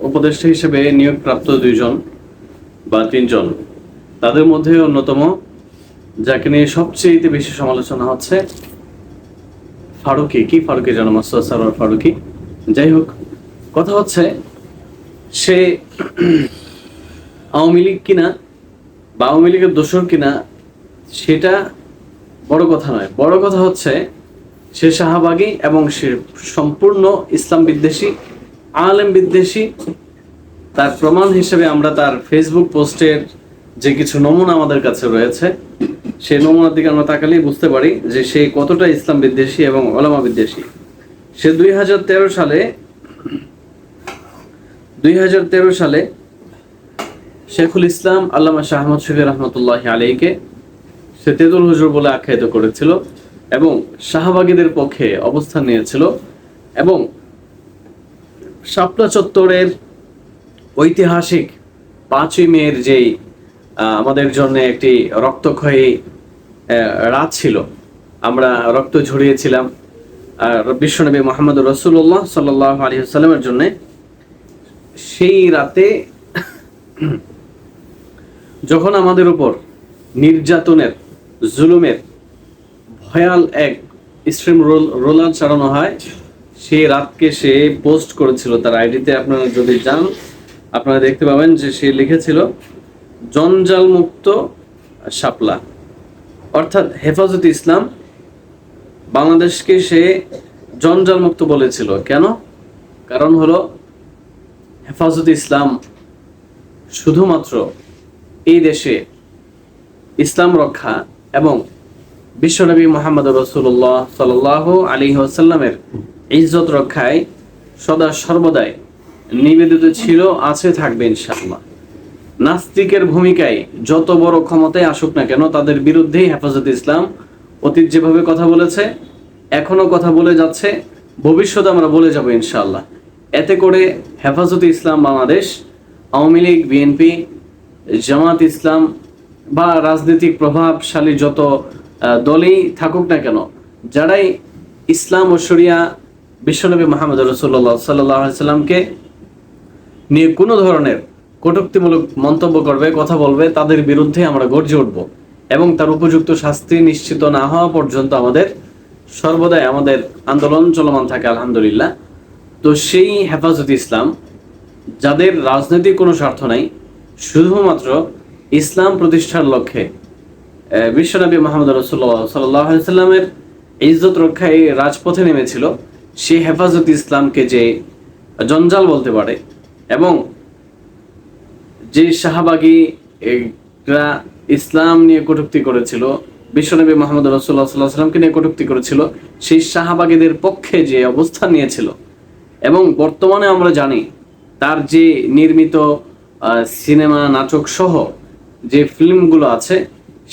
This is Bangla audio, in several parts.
উপদেষ্টা হিসেবে নিয়োগপ্রাপ্ত 2 জন বা 3 জন, তাদের মধ্যে অন্যতম যাকে নিয়ে সবচেয়ে বেশি সমালোচনা হচ্ছে ফারুকী। কি ফারুকী যেন, মাসুদ সারোয়ার ফারুকী। যাই হোক, কথা হচ্ছে সে আওয়ামী লীগ কিনা বা আওয়ামী লীগের দোসর কিনা সেটা বড় কথা নয়। বড় কথা হচ্ছে সে শাহবাগী এবং সে সম্পূর্ণ ইসলাম বিদ্বেষী, আলেম বিদ্বেষী। তার প্রমাণ হিসেবে আমরা তার ফেসবুক পোস্টের যে কিছু নমুনা আমাদের কাছে রয়েছে, সেই নমুনার দিকে আমরা তাকালেই বুঝতে পারি যে সে কতটা ইসলাম বিদ্বেষী এবং ওলামা বিদ্বেষী। সে 2013 সালে শেখুল ইসলাম আল্লামা শাহ আহমদ শফী রহমতুল্লাহি আলাইহিকে সে তেতুল হুজুর বলে আখ্যায়িত করেছিল এবং শাহবাগীদের পক্ষে অবস্থান নিয়েছিল এবং শাপলা চত্বরের ঐতিহাসিক 5ই মের যেই আমাদের জন্য একটি রক্তক্ষয়ী রাত ছিল, আমরা রক্ত ঝরিয়েছিলাম বিশ্বনবী মুহাম্মদ রাসূলুল্লাহ সাল্লাল্লাহু আলাইহি ওয়াসাল্লামের জন্য। সেই রাতে যখন আমাদের উপর নির্যাতনের, জুলুমের ভয়াল এক স্ট্রিম রোলার চালানো হয়, সেই রাতকে সে পোস্ট করেছিল তার আইডিতে। আপনারা যদি যান আপনারা দেখতে পাবেন যে সে লিখেছিল জঞ্জাল মুক্ত শাপলা, অর্থাৎ হেফাজতে ইসলাম বাংলাদেশকে সে জঞ্জাল মুক্ত বলেছিল। কেন? কারণ হলো হেফাজতে ইসলাম শুধুমাত্র এই দেশে ইসলাম রক্ষা এবং বিশ্বনবী মুহাম্মদ রাসূলুল্লাহ সাল্লাল্লাহু আলাইহি ওয়াসাল্লামের ইজ্জত রক্ষায় সদা সর্বদাই নিবেদিত ছিল, আছে, থাকবে ইনশাআল্লাহ। নাস্তিকের ভূমিকায় যত বড় ক্ষমতায় আসুক না কেন, তাদের বিরুদ্ধেই হেফাজতে ইসলাম অতীত যেভাবে কথা বলেছে, এখনো কথা বলে যাচ্ছে, ভবিষ্যতে আমরা বলে যাব ইনশাআল্লাহ। এতে করে হেফাজতে ইসলাম বাংলাদেশ, আওয়ামী লীগ, বিএনপি, জামাত ইসলাম বা রাজনৈতিক প্রভাবশালী যত দলই থাকুক না কেন, যারাই ইসলাম ও শরিয়া বিশ্বনবী মুহাম্মদ রাসূলুল্লাহ সাল্লাল্লাহু আলাইহি সাল্লামকে নিয়ে কোনো ধরনের কটূক্তিমূলক মন্তব্য করবে, কথা বলবে, তাদের বিরুদ্ধে আমরা গর্জে উঠব এবং তার উপযুক্ত শাস্তি নিশ্চিত না হওয়া পর্যন্ত আমাদের সর্বদাই আমাদের আন্দোলন চলমান থাকে আলহামদুলিল্লাহ। তো সেই হেফাজতে ইসলাম, যাদের রাজনৈতিক কোনো স্বার্থ নাই, শুধুমাত্র ইসলাম প্রতিষ্ঠার লক্ষ্যে বিশ্বনবী মুহাম্মদ রাসূলুল্লাহ সাল্লাল্লাহু আলাইহি সাল্লামের ইজ্জত রক্ষায় রাজপথে নেমেছিল, সেই হেফাজতে ইসলামকে যে জঞ্জাল বলতে পারে এবং যে শাহবাগীরা ইসলাম নিয়ে কটূক্তি করেছিল, বিশ্বনবী মুহাম্মদ রাসূলুল্লাহ সাল্লাল্লাহু আলাইহি সাল্লামকে নিয়ে কটূক্তি করেছিল, সেই শাহবাগীদের পক্ষে যে অবস্থান নিয়েছিল এবং বর্তমানে আমরা জানি তার যে নির্মিত সিনেমা, নাটক সহ যে ফিল্মগুলো আছে,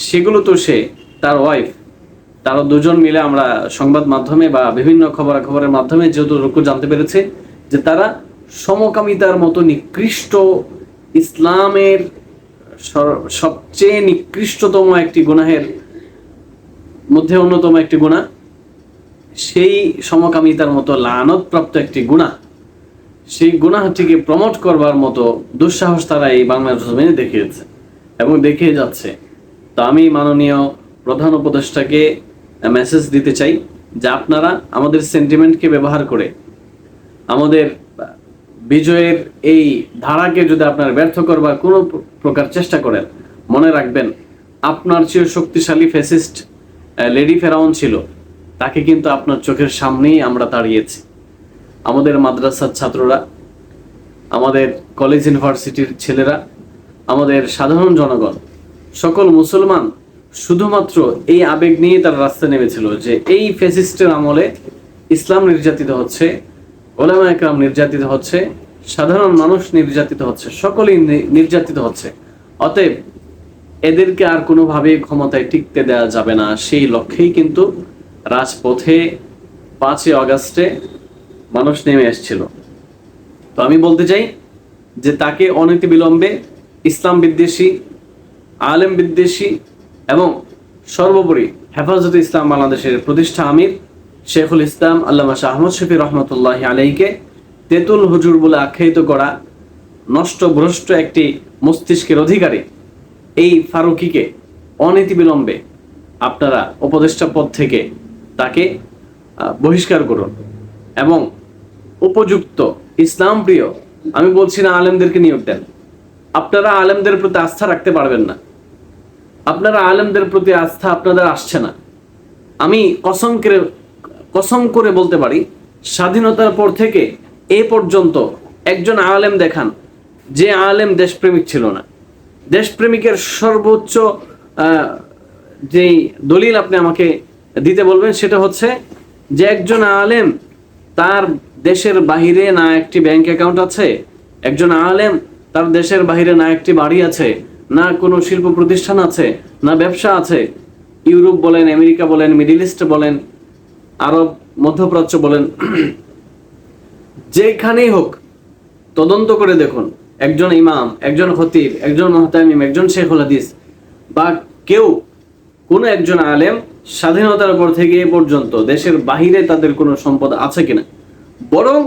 সেগুলো তো সে, তার ওয়াইফ, তারা 2জন মিলে আমরা সংবাদ মাধ্যমে বা বিভিন্ন খবরাখবরের মাধ্যমে যতটুকু জানতে পেরেছে যে তারা সমকামিতার মতো নিকৃষ্ট, ইসলামের সবচেয়ে নিকৃষ্টতম একটি গুনাহের মধ্যে অন্যতম একটি গুনাহ, সেই সমকামিতার মতো লানত-প্রাপ্ত একটি গুনাহ, সেই গুনাহটিকে প্রমোট করবার মতো দুঃসাহস তারা এই বাংলাদেশ জমিনে দেখিয়েছে এবং দেখিয়ে যাচ্ছে। তো আমি মাননীয় প্রধান উপদেষ্টাকে মেসেজ দিতে চাই যে আপনারা আমাদের সেন্টিমেন্টকে ব্যবহার করে আমাদের বিজয়ের এই ধারাকে যদি আপনারা ব্যর্থ করবার কোনো প্রকার চেষ্টা করেন, মনে রাখবেন আপনার চেয়ে শক্তিশালী ফ্যাসিস্ট লেডি ফেরাউন ছিল, তাকে কিন্তু আপনার চোখের সামনেই আমরা তাড়িয়েছি। আমাদের মাদ্রাসার ছাত্ররা, আমাদের কলেজ ইউনিভার্সিটির ছেলেরা, আমাদের সাধারণ জনগণ, সকল মুসলমান শুধুমাত্র এই আবেগ নিয়ে তার রাস্তায় নেমেছিল যে এই ফ্যাসিস্টের আমলে ইসলাম নির্যাতিত হচ্ছে, ওলামা একরাম নির্যাতিত হচ্ছে, সাধারণ মানুষ নির্যাতিত হচ্ছে, সকলেই নির্যাতিত হচ্ছে। অতএব এদেরকে আর কোনোভাবে ক্ষমতায় টিকতে দেওয়া যাবে না, সেই লক্ষ্যেই কিন্তু রাজপথে 5ই আগস্টে মানুষ নেমে এসেছিল। তো আমি বলতে চাই যে তাকে অনতিবিলম্বে ইসলাম বিদ্বেষী, আলেম বিদ্বেষী এবং সর্বোপরি হেফাজতে ইসলাম বাংলাদেশের প্রতিষ্ঠা আমির শেখুল ইসলাম আল্লামা শাহ আহমদ শফী রহমতুল্লাহি আলাইহিকে তেঁতুল হুজুর বলে আখ্যায়িত করা নষ্ট ভ্রষ্ট একটি মস্তিষ্কের অধিকারী এই ফারুকীকে অনতিবিলম্বে আপনারা উপদেষ্টা পদ থেকে তাকে বহিষ্কার করুন এবং উপযুক্ত ইসলাম প্রিয়, আমি বলছি না আলেমদেরকে নিয়োগ দেন। আপনারা আলেমদের প্রতি আস্থা রাখতে পারবেন না, আপনারা আলেমদের প্রতি আস্থা আপনাদের আসছে না। আমি কসম করে বলতে পারি, স্বাধীনতার পর থেকে এ পর্যন্ত একজন আলেম দেখান যে আলেম দেশপ্রেমিক ছিল না। দেশপ্রেমিকের সর্বোচ্চ যেই দলিল আপনি আমাকে দিতে বলবেন সেটা হচ্ছে যে একজন আলেম তার দেশের বাহিরে না একটি ব্যাংক অ্যাকাউন্ট আছে, একজন আলেম তার দেশের বাহিরে না একটি বাড়ি আছে, না কোনো শিল্প প্রতিষ্ঠান আছে, না ব্যবসা আছে। ইউরোপ বলেন, আমেরিকা বলেন, মিডল ইস্ট বলেন, আরব মধ্যপ্রাচ্য বলেন, যেখানেই হোক তদন্ত করে দেখুন, একজন ইমাম, একজন খতিব, একজন মুহতামিম, একজন শেখুল হাদিস বা কোনো একজন আলেম স্বাধীনতার পর থেকে এ পর্যন্ত দেশের বাহিরে তাদের কোনো সম্পদ আছে কিনা। বরং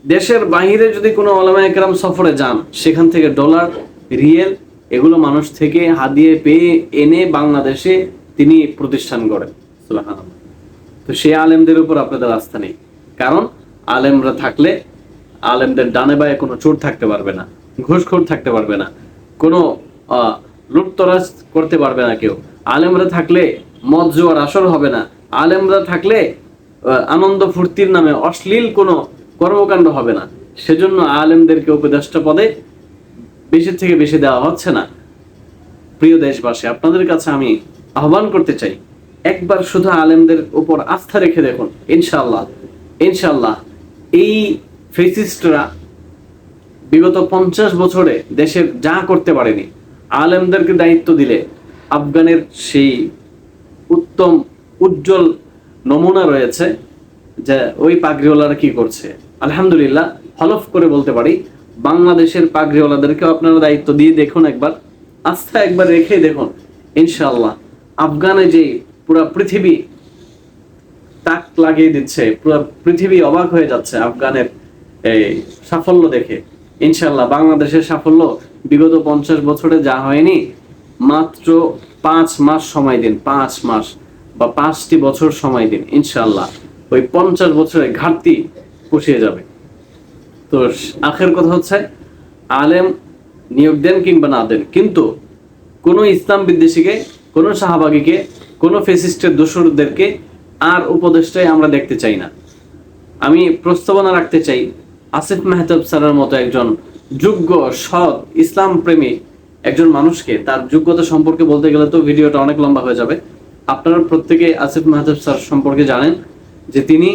দেশের বাহিরে যদি কোনো ওলামা একরাম সফরে যান, সেখান থেকে ডলার, রিয়েল এগুলো মানুষ থেকে হাদিয়ে পেয়ে এনে বাংলাদেশে তিনি প্রতিষ্ঠান করেন। সুবহানাল্লাহ। তো সেই আলেমদের উপর আপনাদের আস্থা নেই, কারণ আলেমরা থাকলে আলেমদের ডানে বায়ে কোনো চোর থাকতে পারবে না, ঘুষখোর থাকতে পারবে না, কোনো লুটতরাজ করতে পারবে না কেউ। আলেমরা থাকলে মদ জুয়ার আসর হবে না, আলেমরা থাকলে আনন্দ ফুর্তির নামে অশ্লীল কোনো কর্মকাণ্ড হবে না। সেজন্য আলেমদেরকে উপদেষ্টা পদে বেশি থেকে বেশি দেওয়া হচ্ছে না। প্রিয় দেশবাসী, আপনাদের কাছে আমি আহ্বান করতে চাই, একবার শুধু আলেমদের উপর আস্থা রেখে দেখুন। ইনশাআল্লাহ এই ফেসিস্টরা বিগত 50 বছরে দেশের যা করতে পারেনি, আলেমদেরকে দায়িত্ব দিলে আফগানের সেই উত্তম উজ্জ্বল নমুনা রয়েছে যে ওই পাগড়িওয়ালারা কি করছে। আলহামদুলিল্লাহ, হলফ করে বলতে পারি, বাংলাদেশের পাগড়িওয়ালাদেরকে আপনারা দায়িত্ব দিয়ে দেখুন, একবার আস্থা একবার রেখে দেখুন। ইনশাআল্লাহ আফগানে যে পুরো পৃথিবী তাক লাগিয়ে দিচ্ছে, পুরো পৃথিবী অবাক হয়ে যাচ্ছে আফগানের এই সাফল্য দেখে। ইনশাআল্লাহ বাংলাদেশের সাফল্য বিগত 50 বছরে যা হয়নি, মাত্র 5 মাস সময় দিন, 5 মাস বা 5টি বছর সময় দিন, ইনশাআল্লাহ ওই 50 বছরের ঘাটতি পুষিয়ে যাবে। তো আখের কথা হচ্ছে, আলেম নিয়োগ দেন কিংবা না দেন, কিন্তু কোনো ইসলাম বিদ্বেষীকে, কোনো শাহবাগীকে, কোনো ফেসিস্টের দোসরদেরকে আর উপদেষ্টায় আমরা দেখতে চাই না। আমি প্রস্তাবনা রাখতে চাই, আসিফ মেহতাব স্যারের মতো একজন যোগ্য, সৎ, ইসলাম প্রেমী একজন মানুষকে, তার যোগ্যতা সম্পর্কে বলতে গেলে তো ভিডিওটা অনেক লম্বা হয়ে যাবে। আপনারা প্রত্যেকে আসিফ মেহতাব স্যার সম্পর্কে জানেন যে তিনি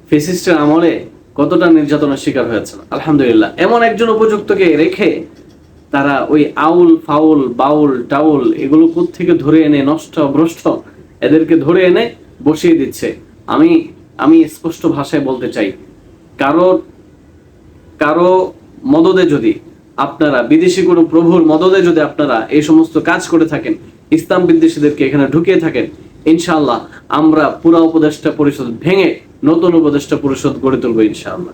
ফেসিস্টের আমলে কতটা নির্যাতনের শিকার হয়েছেন। আলহামদুলিল্লাহ, এমন একজন উপযুক্তকে রেখে তারা ওই আউল ফাউল বাউল টাউল এগুলো কোত্থেকে ধরে এনে, নষ্ট ভ্রষ্ট এদেরকে ধরে এনে বসিয়ে দিচ্ছে। আমি স্পষ্ট ভাষায় বলতে চাই, কারো মদদে যদি আপনারা, বিদেশি কোনো প্রভুর মদদে যদি আপনারা এই সমস্ত কাজ করে থাকেন, ইসলাম বিদ্বেষীদেরকে এখানে ঢুকিয়ে থাকেন, ইনশাআল্লাহ আমরা পুরা উপদেষ্টা পরিষদ ভেঙে নতুন উপদেষ্টা পরিষদ গড়ে তুলবো ইনশাআল্লাহ।